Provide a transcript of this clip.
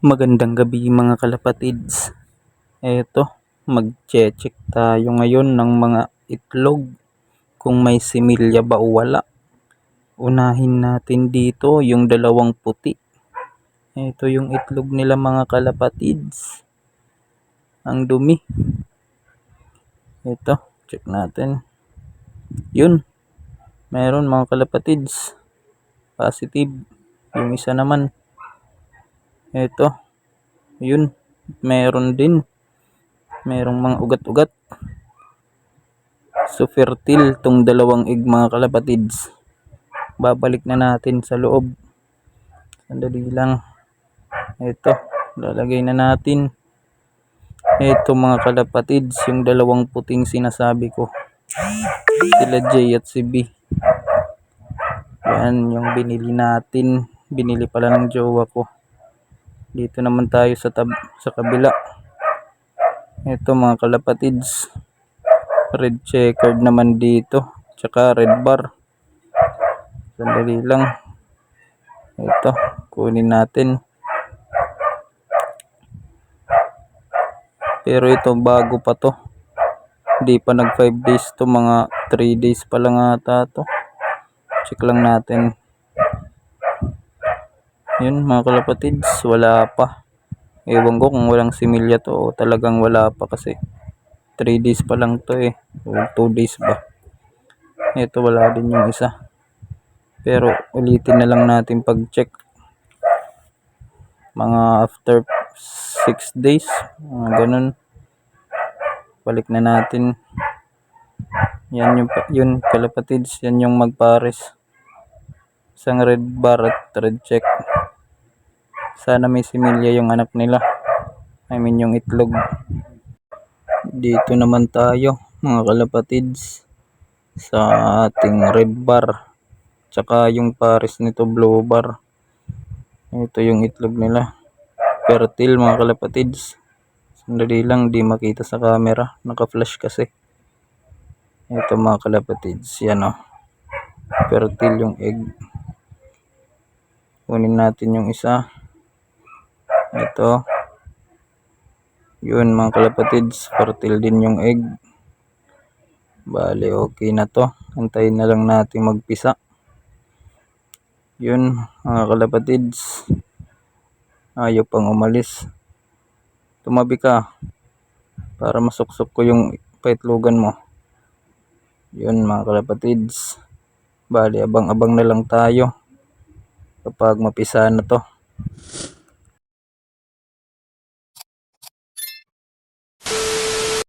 Magandang gabi mga kalapatids. Eto, mag-check tayo ngayon ng mga itlog kung may similya ba o wala. Unahin natin dito yung dalawang puti. Ito yung itlog nila mga kalapatids. Ang dumi. Ito, check natin. Yun, meron mga kalapatids. Positive. Yung isa naman. Ito, yun, meron din. Merong mga ugat-ugat. So fertile tong dalawang egg mga kalapatids. Babalik na natin sa loob. Sandali lang. Ito, lalagay na natin. Ito mga kalapatids, yung dalawang puting sinasabi ko. Sila J at si B. Yan yung binili natin. Binili pala ng jowa ko. Dito naman tayo sa kabila. Ito mga kalapatids. Red checkered naman dito. Tsaka red bar. Sandali lang. Ito, kunin natin. Pero ito bago pa to. Hindi pa nag 5 days to, mga 3 days pa lang ata to. Check lang natin. Yun mga kalapatids, wala pa. Ewan ko kung walang similya to o talagang wala pa kasi 3 days pa lang to eh. O 2 days ba. Ito wala din yung isa. Pero ulitin na lang natin pag-check. Mga after 6 days, ganun. Balik na natin. Yan yun kalapatids, yan yung magpares. Isang red bar at red check. Sana may similya yung anak nila. I mean yung itlog. Dito naman tayo mga kalapatids sa ating red bar. Tsaka yung pares nito blue bar. Ito yung itlog nila. Fertile mga kalapatids. Sandali lang, di makita sa camera. Naka-flash kasi. Ito mga kalapatids. Yan o. Fertile yung egg. Kunin natin yung isa. Ito. Yun mga kalapatids. Fertile din yung egg. Bale, okay na to. Antayin na lang natin magpisa. Yun mga kalapatids. Ayaw pang umalis. Tumabi ka para masuksok ko yung paitlogan mo. Yun mga kalapatids. Bale, abang-abang na lang tayo kapag mapisa na to.